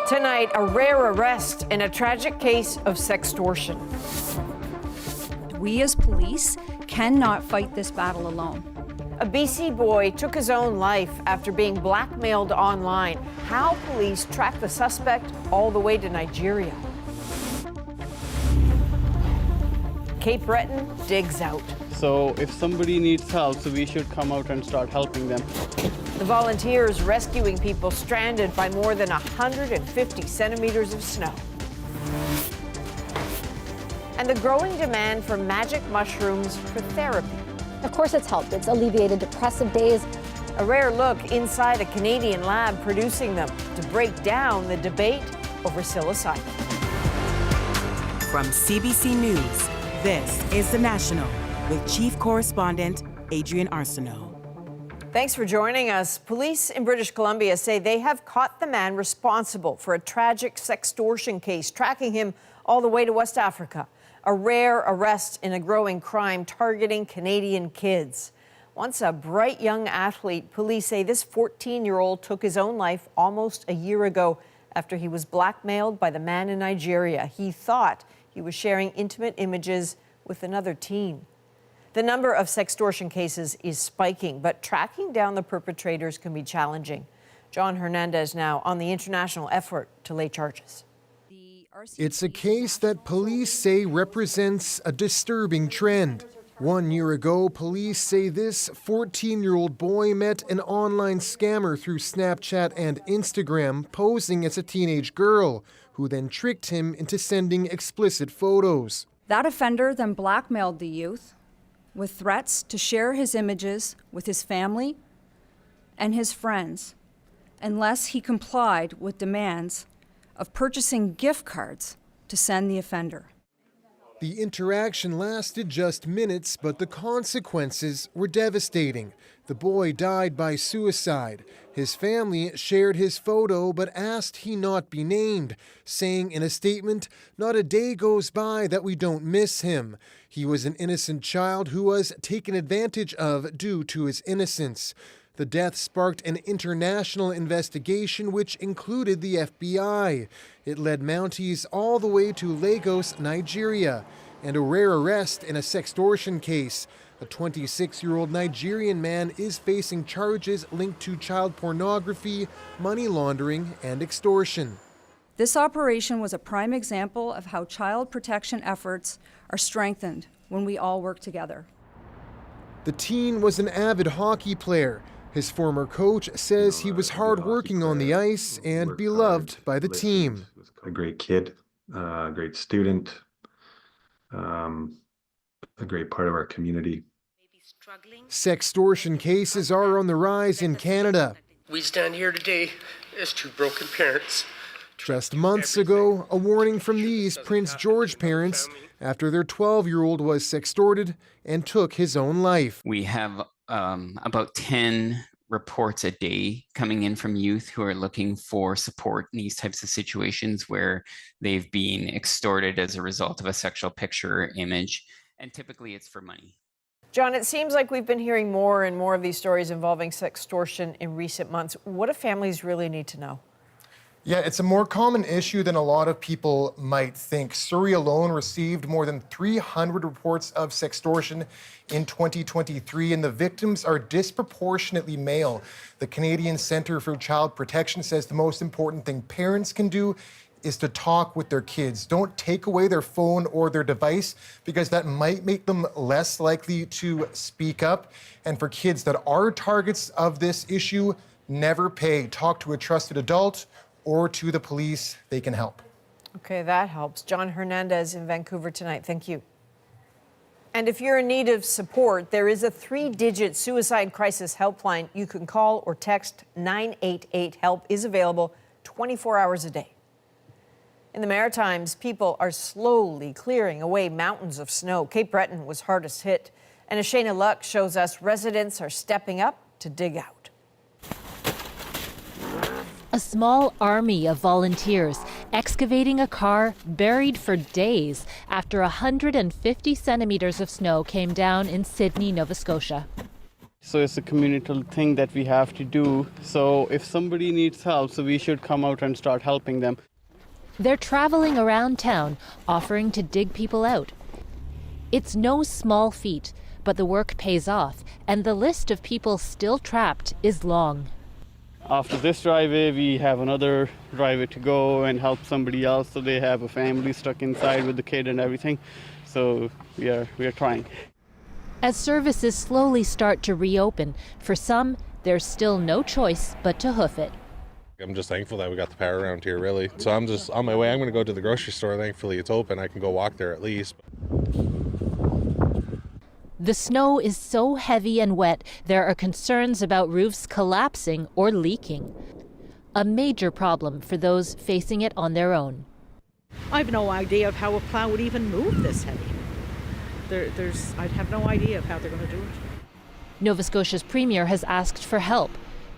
Tonight, a rare arrest in a tragic case of sextortion. We as police cannot fight this battle alone. A BC boy took his own life after being blackmailed online. How police track the suspect all the way to Nigeria. Cape Breton digs out. So if somebody needs help, so we should come out and start helping them. The volunteers rescuing people stranded by more than 150 centimeters of snow. And the growing demand for magic mushrooms for therapy. Of course it's helped. It's alleviated depressive days. A rare look inside a Canadian lab producing them to break down the debate over psilocybin. From CBC News, this is The National with Chief Correspondent Adrian Arsenault. Thanks for joining us. Police in British Columbia say they have caught the man responsible for a tragic sextortion case, tracking him all the way to West Africa. A rare arrest in a growing crime targeting Canadian kids. Once a bright young athlete, police say this 14-year-old took his own life almost a year ago after he was blackmailed by the man in Nigeria. He thought he was sharing intimate images with another teen. The number of sextortion cases is spiking, but tracking down the perpetrators can be challenging. John Hernandez now on the international effort to lay charges. It's a case that police say represents a disturbing trend. 1 year ago, police say this 14-year-old boy met an online scammer through Snapchat and Instagram, posing as a teenage girl, who then tricked him into sending explicit photos. That offender then blackmailed the youth with threats to share his images with his family and his friends unless he complied with demands of purchasing gift cards to send the offender. The interaction lasted just minutes, but the consequences were devastating. The boy died by suicide. His family shared his photo but asked he not be named, saying in a statement, "Not a day goes by that we don't miss him. He was an innocent child who was taken advantage of due to his innocence." The death sparked an international investigation which included the FBI. It led Mounties all the way to Lagos, Nigeria, and a rare arrest in a sextortion case. A 26-year-old Nigerian man is facing charges linked to child pornography, money laundering, and extortion. This operation was a prime example of how child protection efforts are strengthened when we all work together. The teen was an avid hockey player. His former coach says he was hardworking on the ice and beloved by the team. A great kid, a great student, a great part of our community. Sextortion cases are on the rise in Canada. We stand here today as two broken parents. Just months ago, a warning from these Prince George parents after their 12-year-old was sextorted and took his own life. We have about 10 reports a day coming in from youth who are looking for support in these types of situations where they've been extorted as a result of a sexual picture or image, and typically it's for money. John, it seems like we've been hearing more and more of these stories involving sextortion in recent months. What do families really need to know? Yeah, it's a more common issue than a lot of people might think. Surrey alone received more than 300 reports of sextortion in 2023, and the victims are disproportionately male. The Canadian Centre for Child Protection says the most important thing parents can do is to talk with their kids. Don't take away their phone or their device, because that might make them less likely to speak up. And for kids that are targets of this issue, never pay. Talk to a trusted adult or to the police. They can help. Okay, that helps. John Hernandez in Vancouver tonight. Thank you. And if you're in need of support, there is a 3-digit suicide crisis helpline you can call or text. 988-HELP is available 24 hours a day. In the Maritimes, people are slowly clearing away mountains of snow. Cape Breton was hardest hit. And as Shayna Luck shows us, residents are stepping up to dig out. A small army of volunteers excavating a car buried for days after 150 centimeters of snow came down in Sydney, Nova Scotia. So it's a communal thing that we have to do. So if somebody needs help, so we should come out and start helping them. They're traveling around town, offering to dig people out. It's no small feat, but the work pays off, and the list of people still trapped is long. After this driveway, we have another driveway to go and help somebody else, so they have a family stuck inside with the kid and everything. So we are trying. As services slowly start to reopen, for some, there's still no choice but to hoof it. I'm just thankful that we got the power around here, really. So I'm just on my way. I'm going to go to the grocery store. Thankfully, it's open. I can go walk there at least. The snow is so heavy and wet, there are concerns about roofs collapsing or leaking. A major problem for those facing it on their own. I've no idea of how a plow would even move this heavy. I'd have no idea of how they're going to do it. Nova Scotia's premier has asked for help.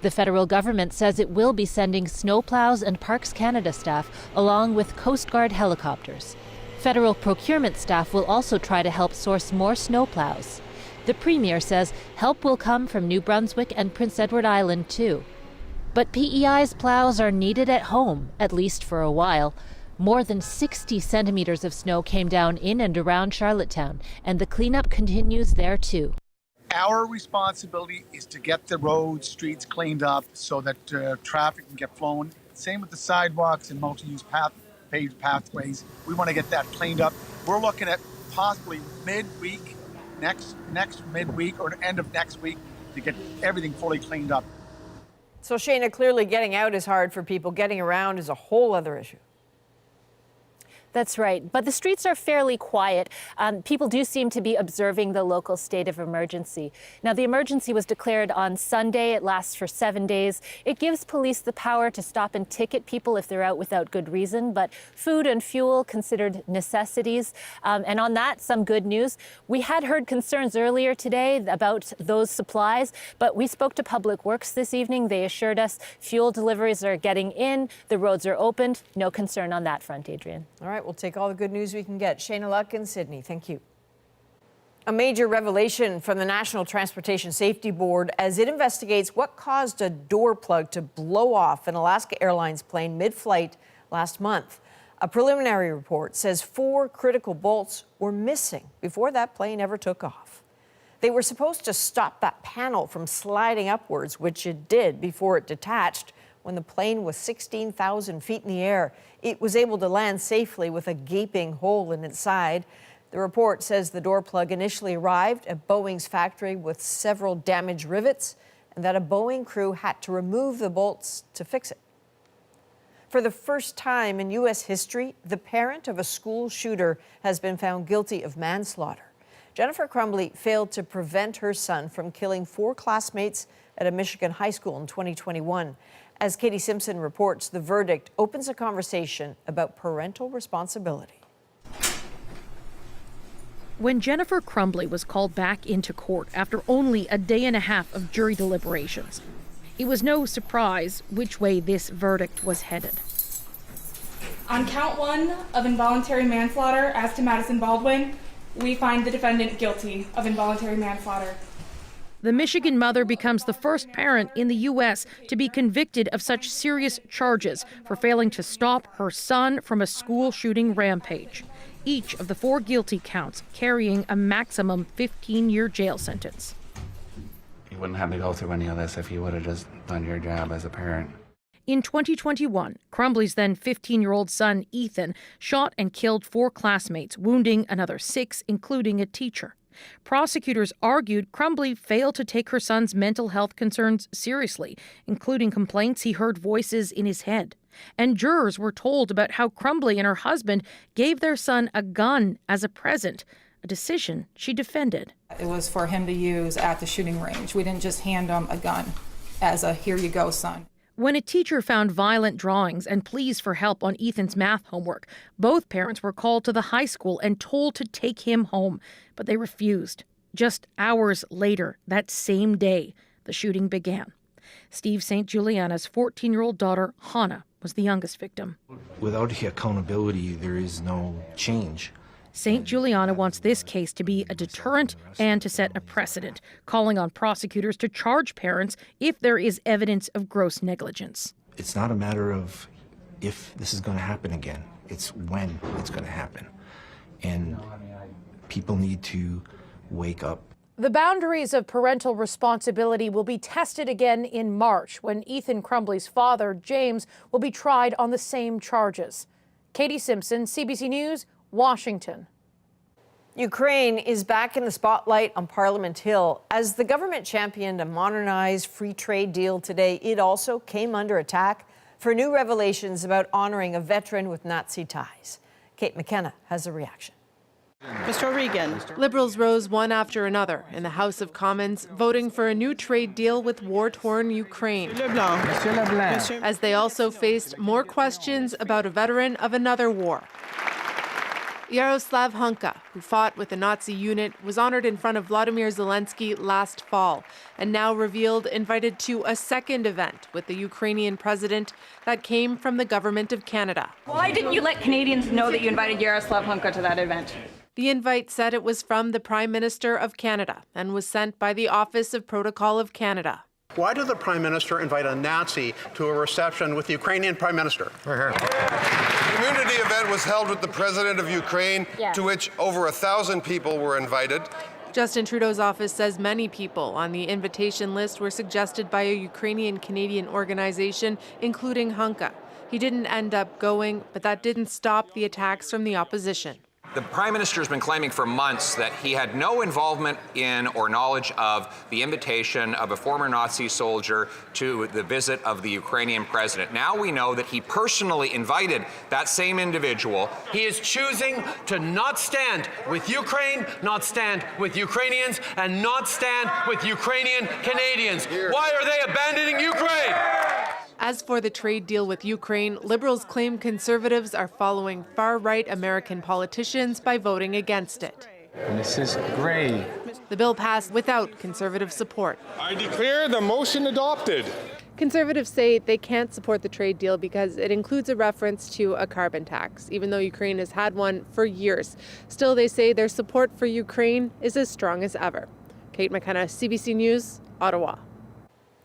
The federal government says it will be sending snowplows and Parks Canada staff along with Coast Guard helicopters. Federal procurement staff will also try to help source more snowplows. The premier says help will come from New Brunswick and Prince Edward Island too. But PEI's plows are needed at home, at least for a while. More than 60 centimeters of snow came down in and around Charlottetown, and the cleanup continues there too. Our responsibility is to get the roads, streets cleaned up so that traffic can get flowing. Same with the sidewalks and multi-use paved pathways. We want to get that cleaned up. We're looking at possibly midweek, next midweek or end of next week to get everything fully cleaned up. So, Shayna, clearly getting out is hard for people. Getting around is a whole other issue. That's right. But the streets are fairly quiet. People do seem to be observing the local state of emergency. Now, the emergency was declared on Sunday. It lasts for 7 days. It gives police the power to stop and ticket people if they're out without good reason. But food and fuel considered necessities. And on that, some good news. We had heard concerns earlier today about those supplies, but we spoke to Public Works this evening. They assured us fuel deliveries are getting in. The roads are opened. No concern on that front, Adrian. All right. We'll take all the good news we can get. Shayna Luck in Sydney, thank you. A major revelation from the National Transportation Safety Board as it investigates what caused a door plug to blow off an Alaska Airlines plane mid-flight last month. A preliminary report says 4 critical bolts were missing before that plane ever took off. They were supposed to stop that panel from sliding upwards, which it did before it detached. When the plane was 16,000 feet in the air, it was able to land safely with a gaping hole in its side. The report says the door plug initially arrived at Boeing's factory with several damaged rivets and that a Boeing crew had to remove the bolts to fix it. For the first time in U.S. history, the parent of a school shooter has been found guilty of manslaughter. Jennifer Crumbly failed to prevent her son from killing 4 classmates at a Michigan high school in 2021. As Katie Simpson reports, the verdict opens a conversation about parental responsibility. When Jennifer Crumbly was called back into court after only a day and a half of jury deliberations, it was no surprise which way this verdict was headed. On count 1 of involuntary manslaughter as to Madison Baldwin, we find the defendant guilty of involuntary manslaughter. The Michigan mother becomes the first parent in the U.S. to be convicted of such serious charges for failing to stop her son from a school shooting rampage. Each of the 4 guilty counts carrying a maximum 15-year jail sentence. You wouldn't have to go through any of this if you would have just done your job as a parent. In 2021, Crumbly's then 15-year-old son, Ethan, shot and killed 4 classmates, wounding another 6, including a teacher. Prosecutors argued Crumbly failed to take her son's mental health concerns seriously, including complaints he heard voices in his head. And jurors were told about how Crumbly and her husband gave their son a gun as a present, a decision she defended. It was for him to use at the shooting range. We didn't just hand him a gun as a here you go, son. When a teacher found violent drawings and pleas for help on Ethan's math homework, both parents were called to the high school and told to take him home, but they refused. Just hours later, that same day, the shooting began. Steve St. Juliana's 14-year-old daughter, Hannah, was the youngest victim. Without the accountability, there is no change. St. Juliana wants this case to be a deterrent and to set a precedent, calling on prosecutors to charge parents if there is evidence of gross negligence. It's not a matter of if this is going to happen again. It's when it's going to happen. And people need to wake up. The boundaries of parental responsibility will be tested again in March when Ethan Crumbley's father, James, will be tried on the same charges. Katie Simpson, CBC News, Washington. Ukraine is back in the spotlight on Parliament Hill. As the government championed a modernized free trade deal today, it also came under attack for new revelations about honoring a veteran with Nazi ties. Kate McKenna has a reaction. Mr. O'Regan. Liberals rose one after another in the House of Commons, voting for a new trade deal with war-torn Ukraine, as they also faced more questions about a veteran of another war. Yaroslav Hunka, who fought with the Nazi unit, was honored in front of Vladimir Zelensky last fall and now revealed invited to a second event with the Ukrainian president that came from the government of Canada. Why didn't you let Canadians know that you invited Yaroslav Hunka to that event? The invite said it was from the Prime Minister of Canada and was sent by the Office of Protocol of Canada. Why did the Prime Minister invite a Nazi to a reception with the Ukrainian Prime Minister? The community event was held with the President of Ukraine, to which over 1,000 people were invited. Justin Trudeau's office says many people on the invitation list were suggested by a Ukrainian-Canadian organization, including Hunka. He didn't end up going, but that didn't stop the attacks from the opposition. The Prime Minister has been claiming for months that he had no involvement in or knowledge of the invitation of a former Nazi soldier to the visit of the Ukrainian president. Now we know that he personally invited that same individual. He is choosing to not stand with Ukraine, not stand with Ukrainians, and not stand with Ukrainian Canadians. Why are they abandoning Ukraine? As for the trade deal with Ukraine, Liberals claim Conservatives are following far-right American politicians by voting against it. This is great. The bill passed without Conservative support. I declare the motion adopted. Conservatives say they can't support the trade deal because it includes a reference to a carbon tax, even though Ukraine has had one for years. Still, they say their support for Ukraine is as strong as ever. Kate McKenna, CBC News, Ottawa.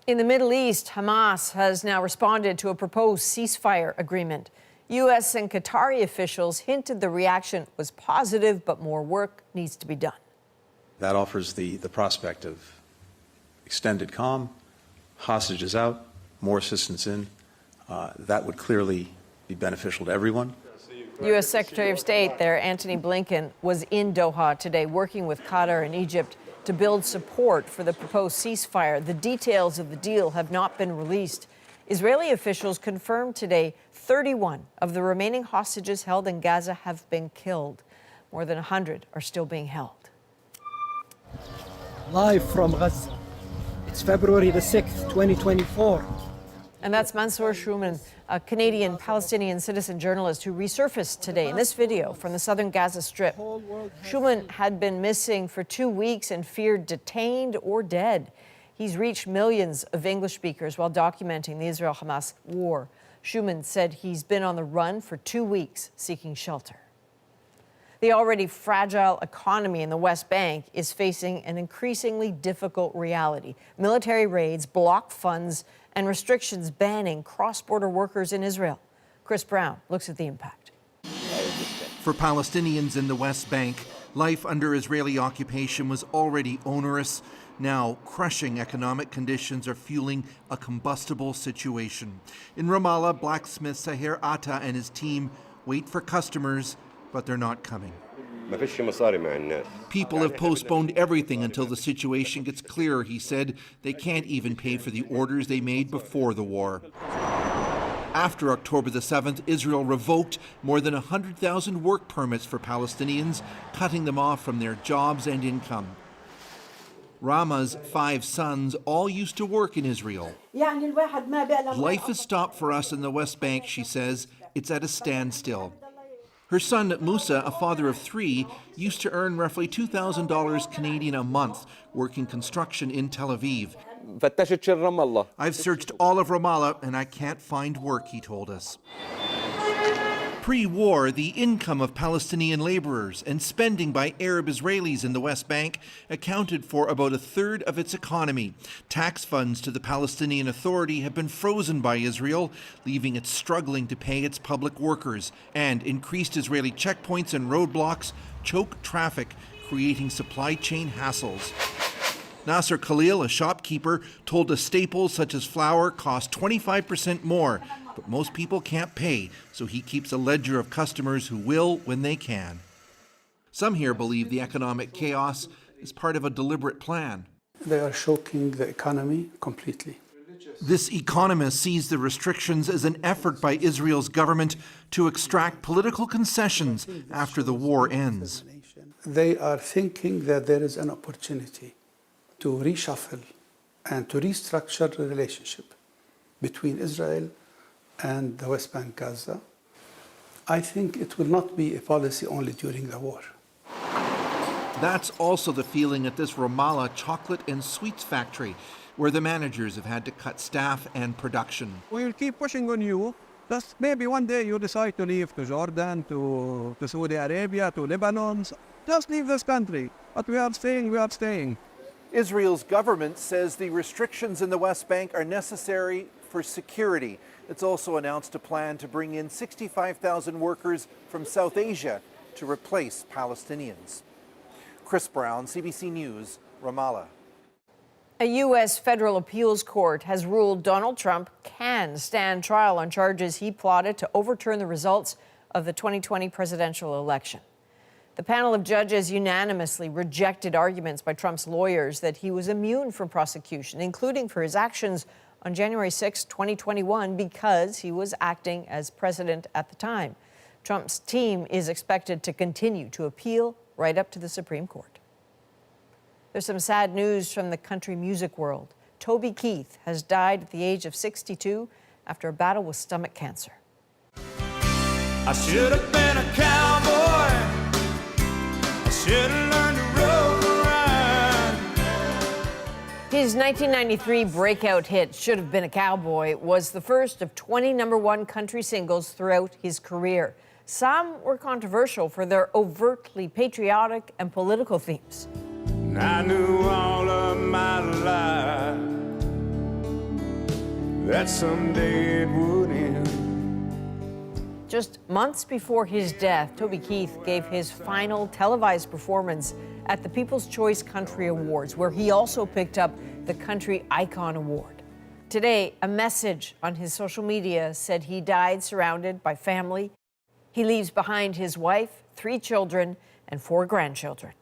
In the Middle East, Hamas has now responded to a proposed ceasefire agreement. U.S. and Qatari officials hinted the reaction was positive, but more work needs to be done. That offers the prospect of extended calm, hostages out, more assistance in. That would clearly be beneficial to everyone. U.S. Secretary of State there, Antony Blinken, was in Doha today working with Qatar and Egypt to build support for the proposed ceasefire. The details of the deal have not been released. Israeli officials confirmed today 31 of the remaining hostages held in Gaza have been killed. More than 100 are still being held. Live from Gaza. It's February the 6th, 2024. And that's Mansour Shouman, a Canadian Palestinian citizen journalist who resurfaced today in this video from the southern Gaza Strip. Shouman had been missing for 2 weeks and feared detained or dead. He's reached millions of English speakers while documenting the Israel-Hamas war. Shouman said he's been on the run for 2 weeks seeking shelter. The already fragile economy in the West Bank is facing an increasingly difficult reality. Military raids, blocked funds, and restrictions banning cross-border workers in Israel. Chris Brown looks at the impact. For Palestinians in the West Bank, life under Israeli occupation was already onerous. Now, crushing economic conditions are fueling a combustible situation. In Ramallah, blacksmith Sahir Atta and his team wait for customers, but they're not coming. People have postponed everything until the situation gets clearer, he said. They can't even pay for the orders they made before the war. After October the 7th, Israel revoked more than 100,000 work permits for Palestinians, cutting them off from their jobs and income. Rama's 5 sons all used to work in Israel. Life has stopped for us in the West Bank, she says. It's at a standstill. Her son, Musa, a father of 3, used to earn roughly $2,000 Canadian a month working construction in Tel Aviv. I've searched all of Ramallah and I can't find work, he told us. Pre-war, the income of Palestinian laborers and spending by Arab Israelis in the West Bank accounted for about a third of its economy. Tax funds to the Palestinian Authority have been frozen by Israel, leaving it struggling to pay its public workers, and increased Israeli checkpoints and roadblocks choke traffic, creating supply chain hassles. Nasser Khalil, a shopkeeper, told us staples such as flour cost 25% more, but most people can't pay, so he keeps a ledger of customers who will when they can. Some here believe the economic chaos is part of a deliberate plan. They are choking the economy completely. This economist sees the restrictions as an effort by Israel's government to extract political concessions after the war ends. They are thinking that there is an opportunity to reshuffle and to restructure the relationship between Israel and the West Bank, Gaza. I think it will not be a policy only during the war. That's also the feeling at this Ramallah chocolate and sweets factory, where the managers have had to cut staff and production. We'll keep pushing on you. Just maybe one day you decide to leave to Jordan, to Saudi Arabia, to Lebanon. Just leave this country. But we are staying, we are staying. Israel's government says the restrictions in the West Bank are necessary for security. It's also announced a plan to bring in 65,000 workers from South Asia to replace Palestinians. Chris Brown, CBC News, Ramallah. A U.S. federal appeals court has ruled Donald Trump can stand trial on charges he plotted to overturn the results of the 2020 presidential election. The panel of judges unanimously rejected arguments by Trump's lawyers that he was immune from prosecution, including for his actions on January 6, 2021, because he was acting as president at the time. Trump's team is expected to continue to appeal right up to the Supreme Court. There's some sad news from the country music world. Toby Keith has died at the age of 62 after a battle with stomach cancer. I should have been a cowboy. I should have learned to rope ride. His 1993 breakout hit, Should Have Been a Cowboy, was the first of 20 #1 country singles throughout his career. Some were controversial for their overtly patriotic and political themes. I knew all of my life that someday it would end. Just months before his death, Toby Keith gave his final televised performance at the People's Choice Country Awards, where he also picked up the Country Icon Award. Today, a message on his social media said he died surrounded by family. He leaves behind his wife, 3 children, and 4 grandchildren.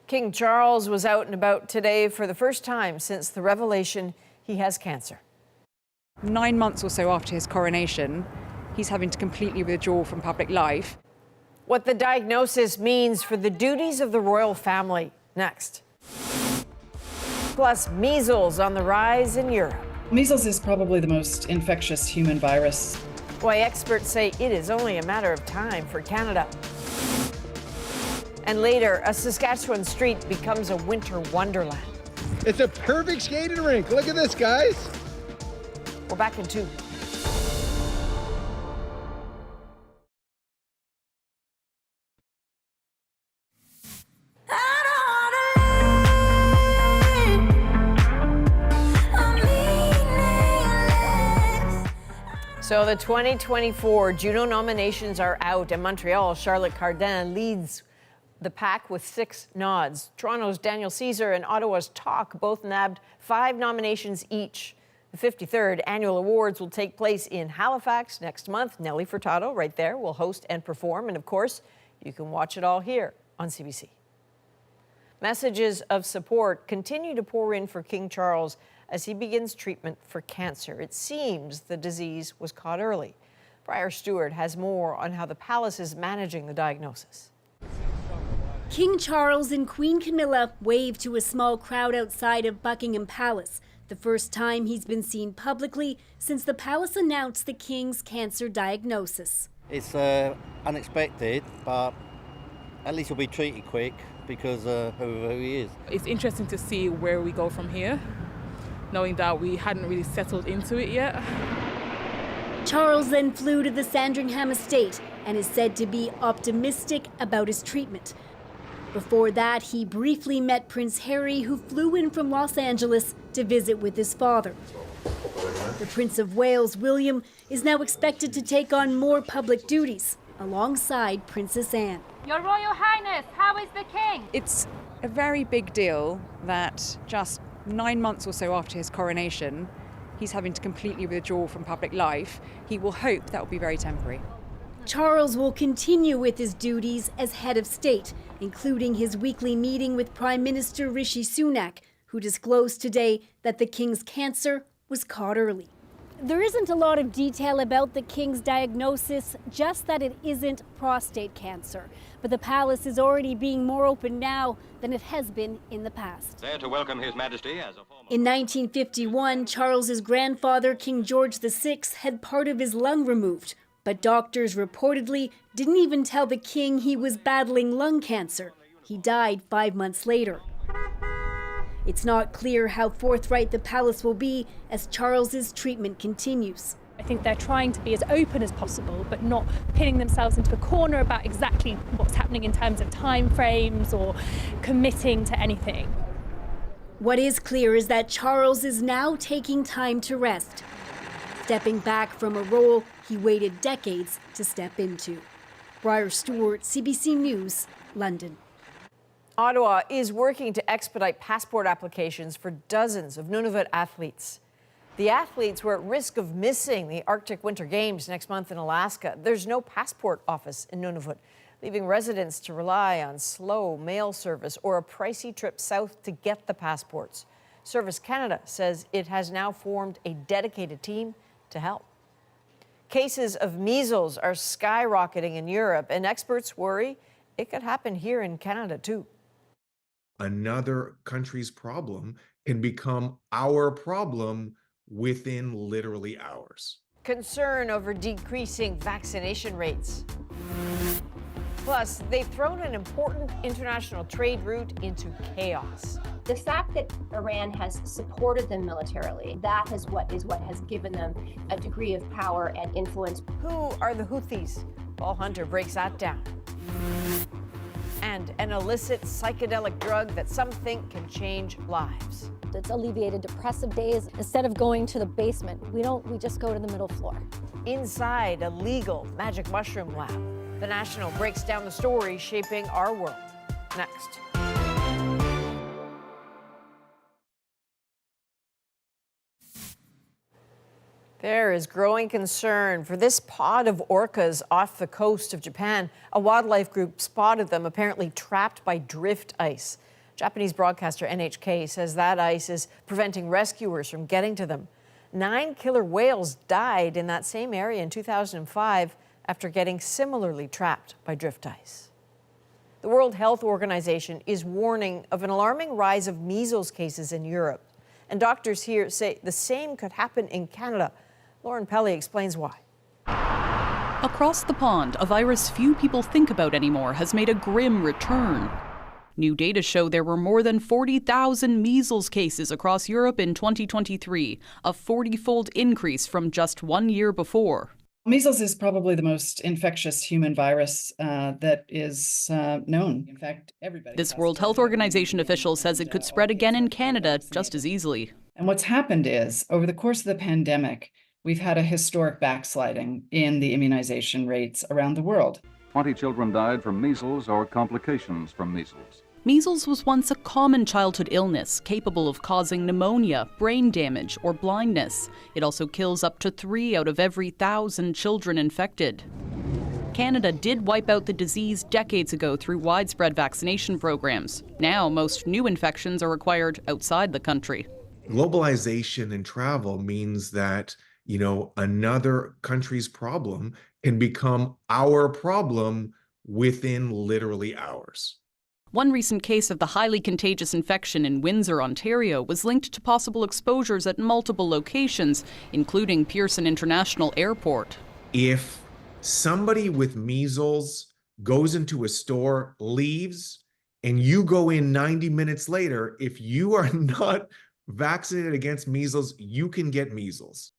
King Charles was out and about today for the first time since the revelation he has cancer. 9 months or so after his coronation, he's having to completely withdraw from public life. What the diagnosis means for the duties of the royal family, next. Plus, measles on the rise in Europe. Measles is probably the most infectious human virus. Why experts say it is only a matter of time for Canada. And later, a Saskatchewan street becomes a winter wonderland. It's a perfect skating rink. Look at this, guys. We're back in 2. So the 2024 Juno nominations are out. In Montreal, Charlotte Cardin leads the pack with 6 nods. Toronto's Daniel Caesar and Ottawa's Talk both nabbed 5 nominations each. The 53rd annual awards will take place in Halifax next month. Nelly Furtado, right there, will host and perform. And of course, you can watch it all here on CBC. Messages of support continue to pour in for King Charles as he begins treatment for cancer. It seems the disease was caught early. Briar Stewart has more on how the palace is managing the diagnosis. King Charles and Queen Camilla waved to a small crowd outside of Buckingham Palace, the first time he's been seen publicly since the palace announced the king's cancer diagnosis. It's unexpected, but at least he'll be treated quick because of who he is. It's interesting to see where we go from here, knowing that we hadn't really settled into it yet. Charles then flew to the Sandringham estate and is said to be optimistic about his treatment. Before that, he briefly met Prince Harry, who flew in from Los Angeles to visit with his father. The Prince of Wales, William, is now expected to take on more public duties alongside Princess Anne. Your Royal Highness, how is the King? It's a very big deal that just 9 months or so after his coronation, he's having to completely withdraw from public life. He will hope that will be very temporary. Charles will continue with his duties as head of state, including his weekly meeting with Prime Minister Rishi Sunak, who disclosed today that the King's cancer was caught early. There isn't a lot of detail about the King's diagnosis, just that it isn't prostate cancer. But the palace is already being more open now than it has been in the past. There to welcome His Majesty as a former... In 1951, Charles's grandfather, King George VI, had part of his lung removed. But doctors reportedly didn't even tell the king he was battling lung cancer. He died 5 months later. It's not clear how forthright the palace will be as Charles's treatment continues. I think they're trying to be as open as possible, but not pinning themselves into a corner about exactly what's happening in terms of timeframes or committing to anything. What is clear is that Charles is now taking time to rest, stepping back from a role he waited decades to step into. Briar Stewart, CBC News, London. Ottawa is working to expedite passport applications for dozens of Nunavut athletes. The athletes were at risk of missing the Arctic Winter Games next month in Alaska. There's no passport office in Nunavut, leaving residents to rely on slow mail service or a pricey trip south to get the passports. Service Canada says it has now formed a dedicated team to help. Cases of measles are skyrocketing in Europe, and experts worry it could happen here in Canada too. Another country's problem can become our problem within literally hours. Concern over decreasing vaccination rates. Plus, they've thrown an important international trade route into chaos. The fact that Iran has supported them militarily, that is what has given them a degree of power and influence. Who are the Houthis? Paul Hunter breaks that down. And an illicit psychedelic drug that some think can change lives. It's alleviated depressive days. Instead of going to the basement, we just go to the middle floor. Inside a legal magic mushroom lab, The National breaks down the story shaping our world. Next. There is growing concern for this pod of orcas off the coast of Japan. A wildlife group spotted them apparently trapped by drift ice. Japanese broadcaster NHK says that ice is preventing rescuers from getting to them. 9 killer whales died in that same area in 2005 after getting similarly trapped by drift ice. The World Health Organization is warning of an alarming rise of measles cases in Europe. And doctors here say the same could happen in Canada. Lauren Pelly explains why. Across the pond, a virus few people think about anymore has made a grim return. New data show there were more than 40,000 measles cases across Europe in 2023, a 40-fold increase from just 1 year before. Measles is probably the most infectious human virus that is known. In fact, everybody. This World Health Organization official says it could spread again in Canada just as easily. And what's happened is, over the course of the pandemic, we've had a historic backsliding in the immunization rates around the world. 20 children died from measles or complications from measles. Measles was once a common childhood illness capable of causing pneumonia, brain damage, or blindness. It also kills up to 3 out of every 1,000 children infected. Canada did wipe out the disease decades ago through widespread vaccination programs. Now, most new infections are acquired outside the country. Globalization in travel means that, another country's problem can become our problem within literally hours. One recent case of the highly contagious infection in Windsor, Ontario, was linked to possible exposures at multiple locations, including Pearson International Airport. If somebody with measles goes into a store, leaves, and you go in 90 minutes later, if you are not vaccinated against measles, you can get measles.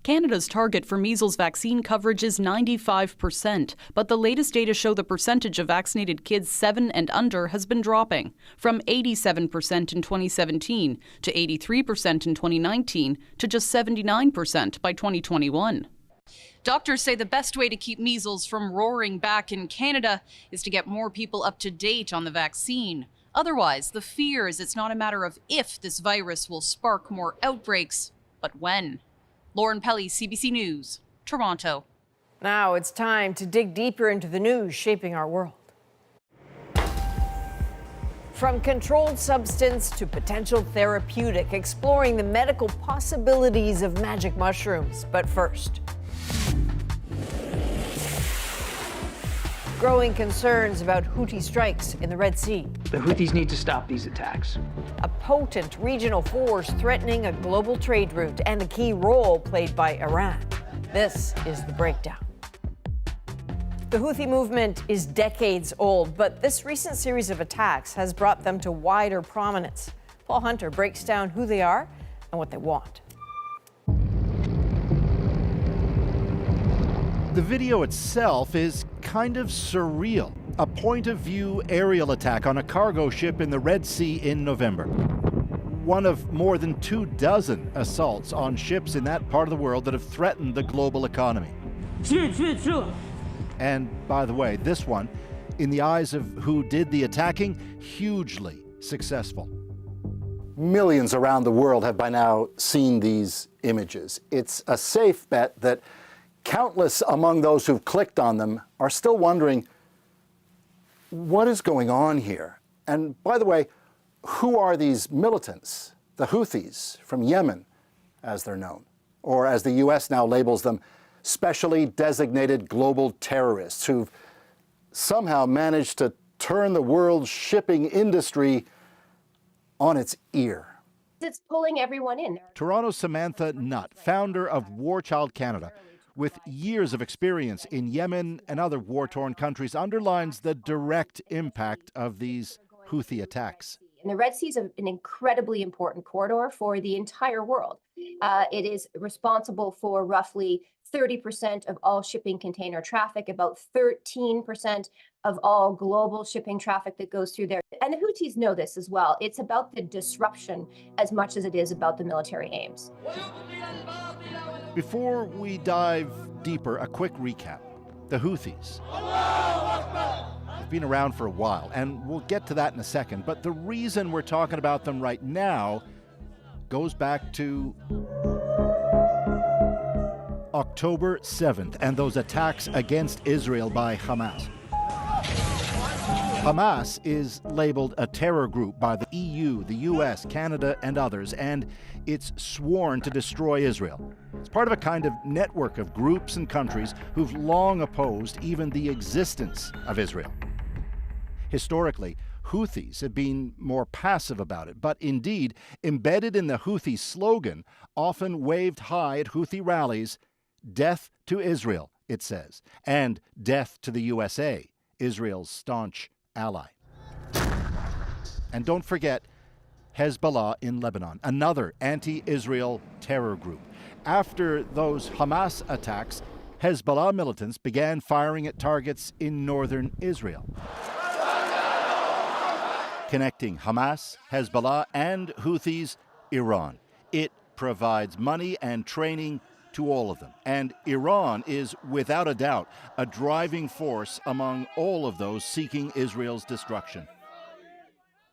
Canada's target for measles vaccine coverage is 95%, but the latest data show the percentage of vaccinated kids 7 and under has been dropping, from 87% in 2017 to 83% in 2019 to just 79% by 2021. Doctors say the best way to keep measles from roaring back in Canada is to get more people up to date on the vaccine. Otherwise, the fear is it's not a matter of if this virus will spark more outbreaks, but when. Lauren Pelly, CBC News, Toronto. Now it's time to dig deeper into the news shaping our world. From controlled substance to potential therapeutic, exploring the medical possibilities of magic mushrooms. But first, growing concerns about Houthi strikes in the Red Sea. The Houthis need to stop these attacks. A potent regional force threatening a global trade route and the key role played by Iran. This is the breakdown. The Houthi movement is decades old, but this recent series of attacks has brought them to wider prominence. Paul Hunter breaks down who they are and what they want. The video itself is kind of surreal. A point-of-view aerial attack on a cargo ship in the Red Sea in November. One of more than 24 assaults on ships in that part of the world that have threatened the global economy. And by the way, this one, in the eyes of who did the attacking, hugely successful. Millions around the world have by now seen these images. It's a safe bet that countless among those who've clicked on them are still wondering, what is going on here? And by the way, who are these militants, the Houthis from Yemen, as they're known, or as the US now labels them, specially designated global terrorists who've somehow managed to turn the world's shipping industry on its ear. It's pulling everyone in. Toronto's Samantha Nutt, founder of War Child Canada, with years of experience in Yemen and other war-torn countries, underlines the direct impact of these Houthi attacks. And the Red Sea is an incredibly important corridor for the entire world. It is responsible for roughly 30% of all shipping container traffic, about 13% of all global shipping traffic that goes through there. And the Houthis know this as well. It's about the disruption as much as it is about the military aims. Before we dive deeper, a quick recap. The Houthis have been around for a while, and we'll get to that in a second. But the reason we're talking about them right now goes back to October 7th and those attacks against Israel by Hamas. Hamas is labeled a terror group by the EU, the US, Canada, and others, and it's sworn to destroy Israel. It's part of a kind of network of groups and countries who've long opposed even the existence of Israel. Historically, Houthis have been more passive about it, but indeed, embedded in the Houthi slogan, often waved high at Houthi rallies, "Death to Israel," it says, and "Death to the USA," Israel's staunch ally. And don't forget Hezbollah in Lebanon, another anti-Israel terror group. After those Hamas attacks, Hezbollah militants began firing at targets in northern Israel. Connecting Hamas, Hezbollah, and Houthis, Iran. It provides money and training to all of them. And Iran is, without a doubt, a driving force among all of those seeking Israel's destruction.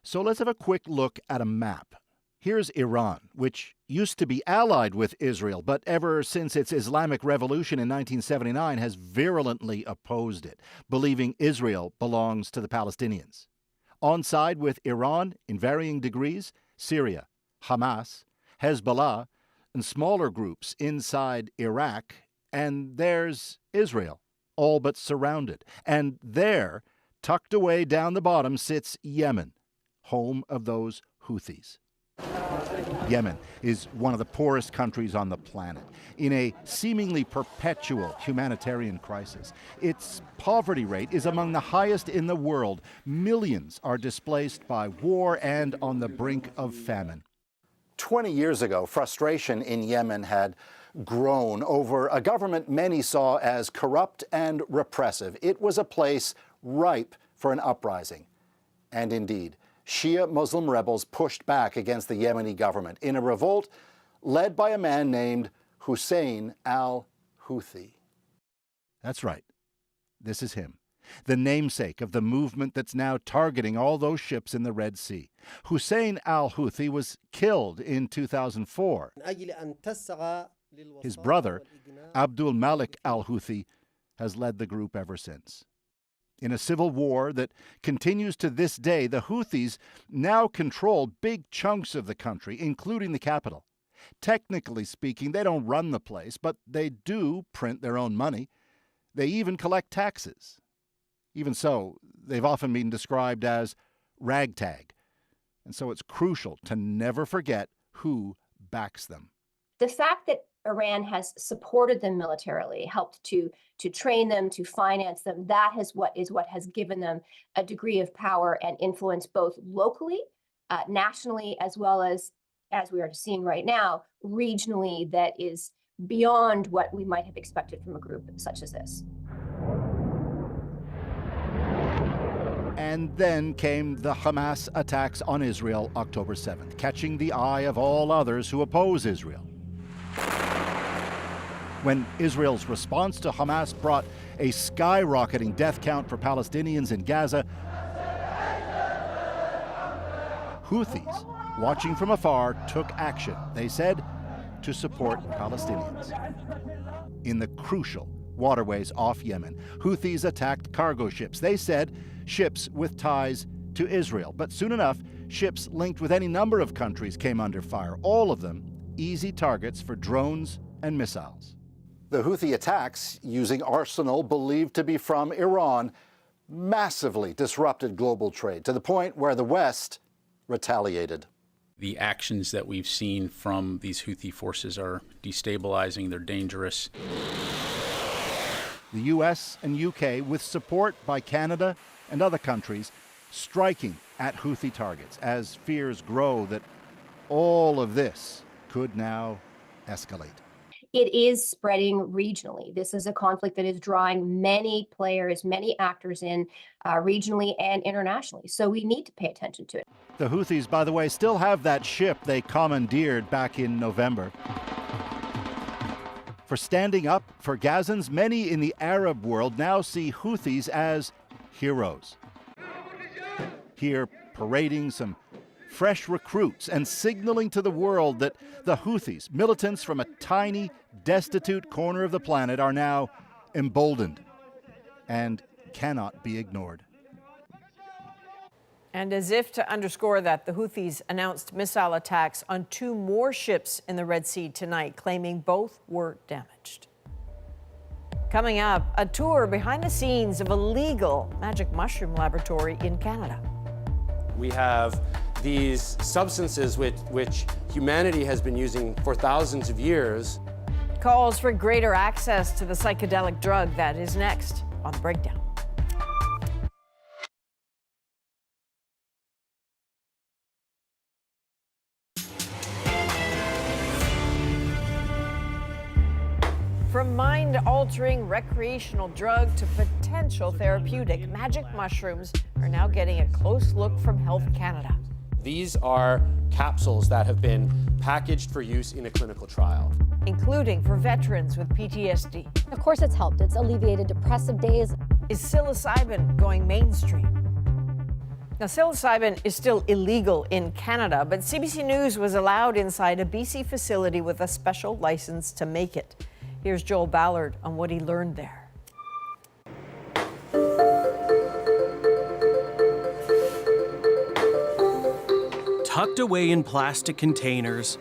So let's have a quick look at a map. Here's Iran, which used to be allied with Israel, but ever since its Islamic Revolution in 1979 has virulently opposed it, believing Israel belongs to the Palestinians. On side with Iran, in varying degrees, Syria, Hamas, Hezbollah, and smaller groups inside Iraq, and there's Israel, all but surrounded. And there, tucked away down the bottom, sits Yemen, home of those Houthis. Yemen is one of the poorest countries on the planet, in a seemingly perpetual humanitarian crisis. Its poverty rate is among the highest in the world. Millions are displaced by war and on the brink of famine. 20 years ago, frustration in Yemen had groan over a government many saw as corrupt and repressive. It was a place ripe for an uprising. And indeed, Shia Muslim rebels pushed back against the Yemeni government in a revolt led by a man named Hussein al-Houthi. That's right. This is him, the namesake of the movement that's now targeting all those ships in the Red Sea. Hussein al-Houthi was killed in 2004. His brother, Abdul Malik al-Houthi, has led the group ever since. In a civil war that continues to this day, the Houthis now control big chunks of the country, including the capital. Technically speaking, they don't run the place, but they do print their own money. They even collect taxes. Even so, they've often been described as ragtag. And so it's crucial to never forget who backs them. The fact that Iran has supported them militarily, helped to train them, to finance them, that is what has given them a degree of power and influence both locally, nationally, as well as we are seeing right now, regionally, that is beyond what we might have expected from a group such as this. And then came the Hamas attacks on Israel October 7th, catching the eye of all others who oppose Israel. When Israel's response to Hamas brought a skyrocketing death count for Palestinians in Gaza, Houthis, watching from afar, took action, they said, to support Palestinians. In the crucial waterways off Yemen, Houthis attacked cargo ships. They said ships with ties to Israel. But soon enough, ships linked with any number of countries came under fire, all of them easy targets for drones and missiles. The Houthi attacks, using arsenal believed to be from Iran, massively disrupted global trade to the point where the West retaliated. The actions that we've seen from these Houthi forces are destabilizing, they're dangerous. The US and UK, with support by Canada and other countries, striking at Houthi targets as fears grow that all of this could now escalate. It is spreading regionally. This is a conflict that is drawing many players, many actors in regionally and internationally. So we need to pay attention to it. The Houthis, by the way, still have that ship they commandeered back in November. For standing up for Gazans, many in the Arab world now see Houthis as heroes. Here, parading some fresh recruits and signaling to the world that the Houthis, militants from a tiny, destitute corner of the planet, are now emboldened and cannot be ignored. And as if to underscore that, the Houthis announced missile attacks on 2 more ships in the Red Sea tonight, claiming both were damaged. Coming up, a tour behind the scenes of a legal magic mushroom laboratory in Canada. We have these substances which humanity has been using for thousands of years. Calls for greater access to the psychedelic drug. That is next on The Breakdown. From mind-altering recreational drug to potential therapeutic, magic mushrooms are now getting a close look from Health Canada. These are capsules that have been packaged for use in a clinical trial, including for veterans with PTSD. Of course it's helped. It's alleviated depressive days. Is psilocybin going mainstream? Now, psilocybin is still illegal in Canada, but CBC News was allowed inside a BC facility with a special license to make it. Here's Joel Ballard on what he learned there. Tucked away in plastic containers,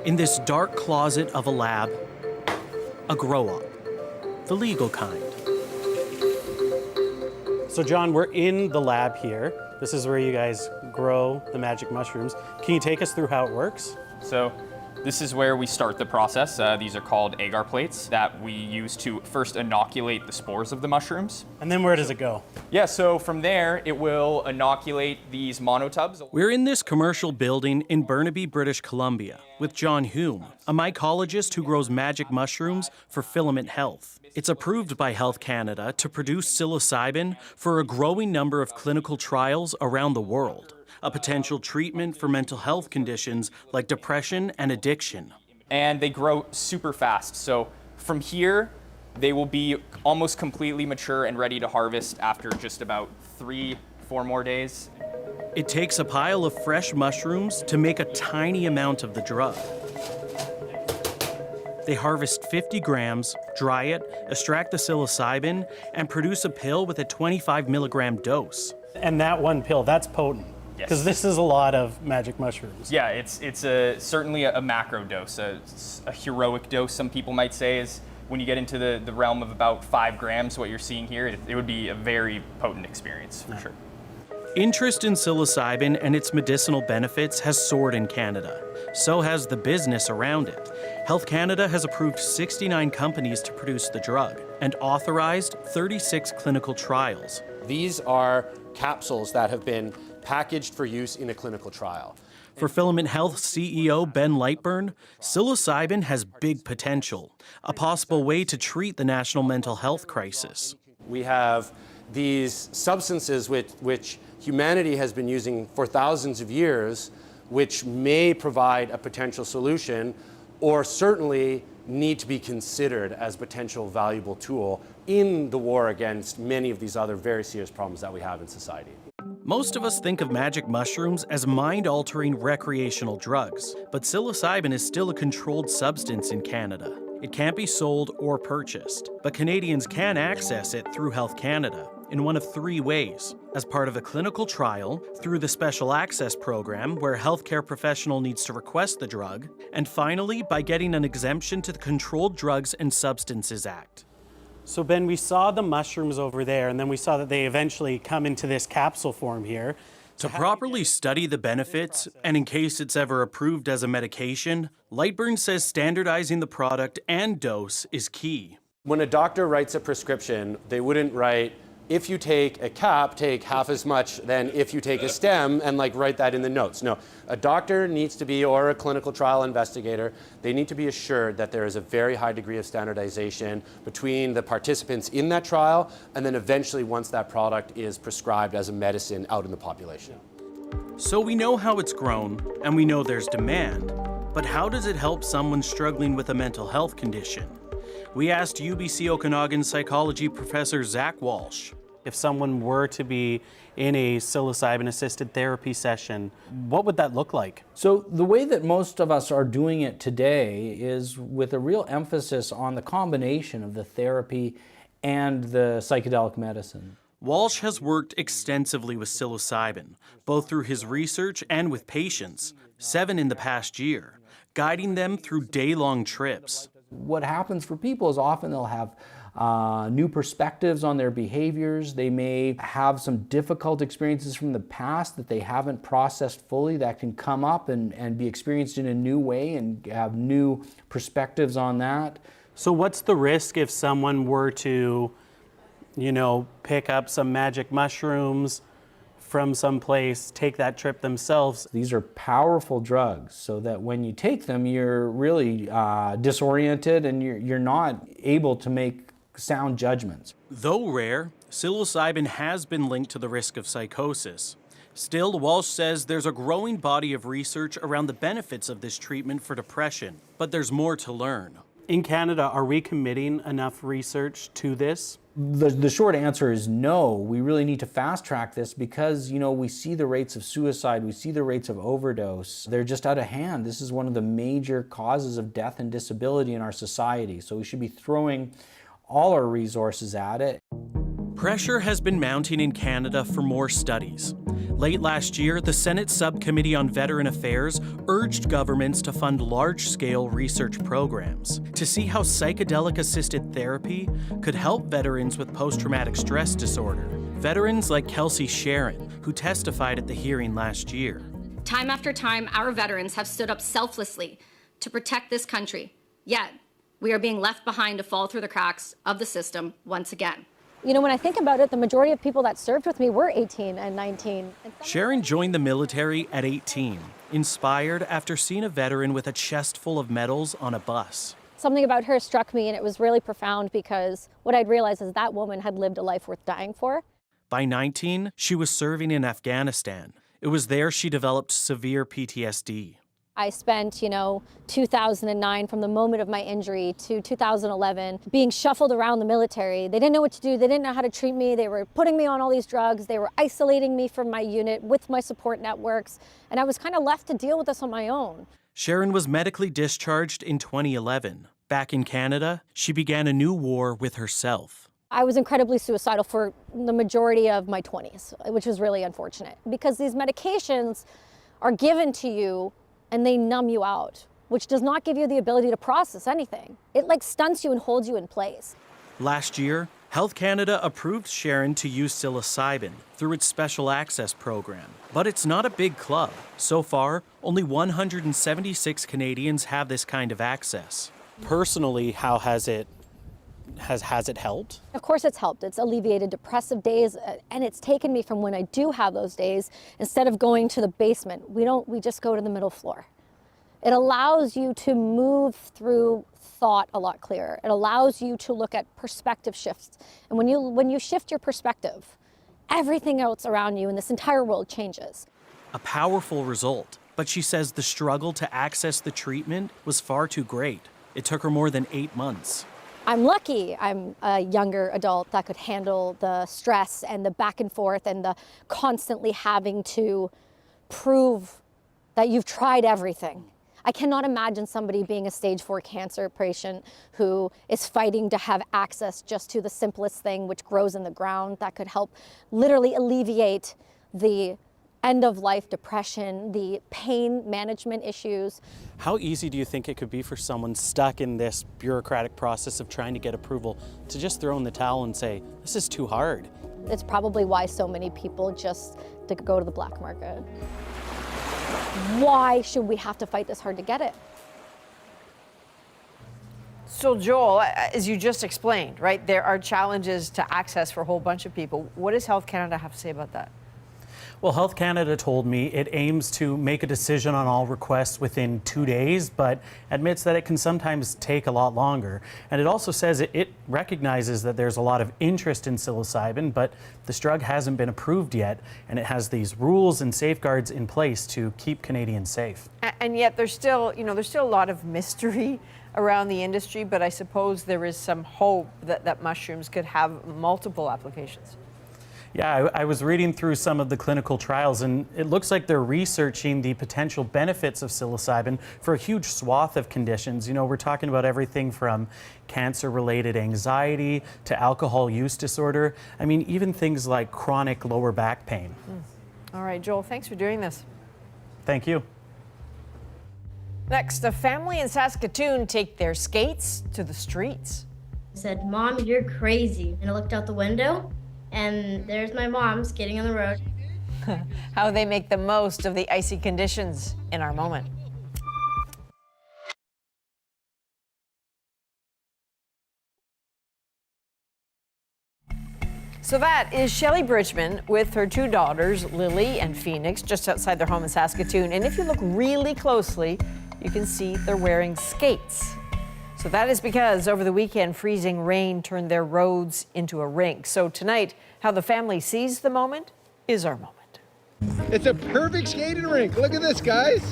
in this dark closet of a lab, a grow-up, the legal kind. So John, we're in the lab here. This is where you guys grow the magic mushrooms. Can you take us through how it works? So This is where we start the process. These are called agar plates that we use to first inoculate the spores of the mushrooms. And then where does it go? Yeah, so from there, it will inoculate these monotubs. We're in this commercial building in Burnaby, British Columbia, with John Hume, a mycologist who grows magic mushrooms for Filament Health. It's approved by Health Canada to produce psilocybin for a growing number of clinical trials around the world, a potential treatment for mental health conditions like depression and addiction. And they grow super fast. So from here, they will be almost completely mature and ready to harvest after just about 3-4 more days. It takes a pile of fresh mushrooms to make a tiny amount of the drug. They harvest 50 grams, dry it, extract the psilocybin, and produce a pill with a 25 milligram dose. And that one pill, that's potent. Because this is a lot of magic mushrooms. Yeah, it's certainly a macro dose, a heroic dose, some people might say, is when you get into the realm of about 5 grams, what you're seeing here, it would be a very potent experience, for sure. Interest in psilocybin and its medicinal benefits has soared in Canada. So has the business around it. Health Canada has approved 69 companies to produce the drug and authorized 36 clinical trials. These are capsules that have been packaged for use in a clinical trial. For Filament Health CEO Ben Lightburn, psilocybin has big potential, a possible way to treat the national mental health crisis. We have these substances which humanity has been using for thousands of years, which may provide a potential solution, or certainly need to be considered as a potential valuable tool in the war against many of these other very serious problems that we have in society. Most of us think of magic mushrooms as mind-altering recreational drugs, but psilocybin is still a controlled substance in Canada. It can't be sold or purchased, but Canadians can access it through Health Canada in one of 3 ways: as part of a clinical trial, through the Special Access Program, where a healthcare professional needs to request the drug, and finally, by getting an exemption to the Controlled Drugs and Substances Act. So Ben, we saw the mushrooms over there, and then we saw that they eventually come into this capsule form here. To properly study the benefits, and in case it's ever approved as a medication, Lightburn says standardizing the product and dose is key. When a doctor writes a prescription, they wouldn't write, if you take a cap, take half as much than if you take a stem, and write that in the notes. No, a doctor needs to be, or a clinical trial investigator, they need to be assured that there is a very high degree of standardization between the participants in that trial, and then eventually once that product is prescribed as a medicine out in the population. So we know how it's grown, and we know there's demand, but how does it help someone struggling with a mental health condition? We asked UBC Okanagan psychology professor Zach Walsh. If someone were to be in a psilocybin-assisted therapy session, what would that look like? So the way that most of us are doing it today is with a real emphasis on the combination of the therapy and the psychedelic medicine. Walsh has worked extensively with psilocybin, both through his research and with patients, 7 in the past year, guiding them through day-long trips. What happens for people is often they'll have new perspectives on their behaviors. They may have some difficult experiences from the past that they haven't processed fully that can come up and be experienced in a new way and have new perspectives on that. So what's the risk if someone were to, pick up some magic mushrooms from someplace, take that trip themselves? These are powerful drugs, so that when you take them, you're really disoriented and you're not able to make sound judgments. Though rare, psilocybin has been linked to the risk of psychosis. Still, Walsh says there's a growing body of research around the benefits of this treatment for depression, but there's more to learn. In Canada, are we committing enough research to this? The short answer is no. We really need to fast track this because, we see the rates of suicide, we see the rates of overdose. They're just out of hand. This is one of the major causes of death and disability in our society. So we should be throwing all our resources at it. Pressure has been mounting in Canada for more studies. Late last year, the Senate Subcommittee on Veteran Affairs urged governments to fund large-scale research programs to see how psychedelic-assisted therapy could help veterans with post-traumatic stress disorder. Veterans like Kelsey Sharon, who testified at the hearing last year. Time after time, our veterans have stood up selflessly to protect this country, yet we are being left behind to fall through the cracks of the system once again. You know, when I think about it, the majority of people that served with me were 18 and 19. Sharon joined the military at 18, inspired after seeing a veteran with a chest full of medals on a bus. Something about her struck me, and it was really profound because what I'd realized is that woman had lived a life worth dying for. By 19, she was serving in Afghanistan. It was there she developed severe PTSD. I spent, 2009 from the moment of my injury to 2011 being shuffled around the military. They didn't know what to do. They didn't know how to treat me. They were putting me on all these drugs. They were isolating me from my unit with my support networks. And I was kind of left to deal with this on my own. Sharon was medically discharged in 2011. Back in Canada, she began a new war with herself. I was incredibly suicidal for the majority of my 20s, which was really unfortunate because these medications are given to you and they numb you out, which does not give you the ability to process anything. It stunts you and holds you in place. Last year, Health Canada approved Sharon to use psilocybin through its special access program. But it's not a big club. So far, only 176 Canadians have this kind of access. Personally, how has it helped? Of course it's helped. It's alleviated depressive days, and it's taken me from when I do have those days, instead of going to the basement, we just go to the middle floor. It allows you to move through thought a lot clearer. It allows you to look at perspective shifts. And when you shift your perspective, everything else around you in this entire world changes. A powerful result, but she says the struggle to access the treatment was far too great. It took her more than 8 months. I'm lucky I'm a younger adult that could handle the stress and the back and forth and the constantly having to prove that you've tried everything. I cannot imagine somebody being a stage 4 cancer patient who is fighting to have access just to the simplest thing which grows in the ground that could help literally alleviate the end-of-life depression, the pain management issues. How easy do you think it could be for someone stuck in this bureaucratic process of trying to get approval to just throw in the towel and say, this is too hard? It's probably why so many people just go to the black market. Why should we have to fight this hard to get it? So Joel, as you just explained, right, there are challenges to access for a whole bunch of people. What does Health Canada have to say about that? Well, Health Canada told me it aims to make a decision on all requests within 2 days, but admits that it can sometimes take a lot longer. And it also says it recognizes that there's a lot of interest in psilocybin, but this drug hasn't been approved yet, and it has these rules and safeguards in place to keep Canadians safe. And yet there's still a lot of mystery around the industry, but I suppose there is some hope that mushrooms could have multiple applications. Yeah, I was reading through some of the clinical trials, and it looks like they're researching the potential benefits of psilocybin for a huge swath of conditions. You know, we're talking about everything from cancer-related anxiety to alcohol use disorder. I mean, even things like chronic lower back pain. All right, Joel, thanks for doing this. Thank you. Next, a family in Saskatoon take their skates to the streets. I said, "Mom, you're crazy." And I looked out the window, and there's my mom skating on the road. How they make the most of the icy conditions in our moment. So that is Shelley Bridgman with her 2 daughters, Lily and Phoenix, just outside their home in Saskatoon. And if you look really closely, you can see they're wearing skates. So that is because over the weekend, freezing rain turned their roads into a rink. So tonight, how the family sees the moment is our moment. It's a perfect skating rink. Look at this, guys.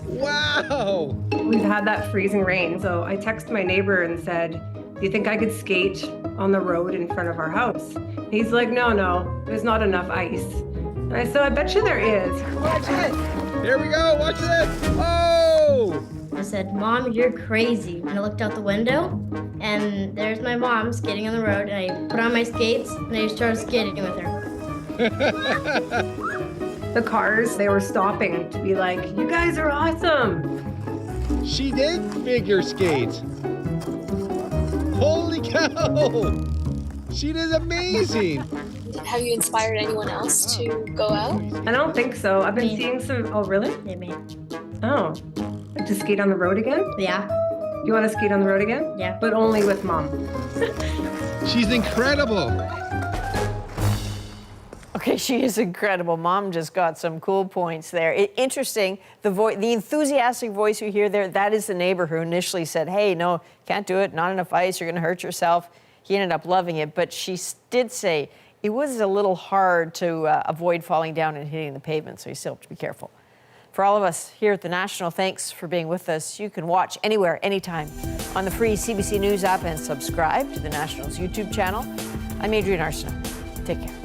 Wow. We've had that freezing rain, so I texted my neighbor and said, "Do you think I could skate on the road in front of our house?" He's like, no, there's not enough ice. And I said, "I bet you there is." Watch it. Here we go. Watch this. Oh! I said, "Mom, you're crazy." And I looked out the window, and there's my mom skating on the road, and I put on my skates, and I started skating with her. The cars, they were stopping to be like, "You guys are awesome." She did figure skate. Holy cow! She did amazing. Have you inspired anyone else to go out? I don't think so. I've been seeing some. Oh, really? Maybe. Oh. To skate on the road again? Yeah. You want to skate on the road again? Yeah. But only with mom. She's incredible. Okay, she is incredible. Mom just got some cool points there. Interesting, the enthusiastic voice you hear there, that is the neighbor who initially said, hey, no, can't do it, not enough ice, you're going to hurt yourself. He ended up loving it, but she did say it was a little hard to avoid falling down and hitting the pavement, so you still have to be careful. For all of us here at The National, thanks for being with us. You can watch anywhere, anytime on the free CBC News app and subscribe to The National's YouTube channel. I'm Adrienne Arsenault. Take care.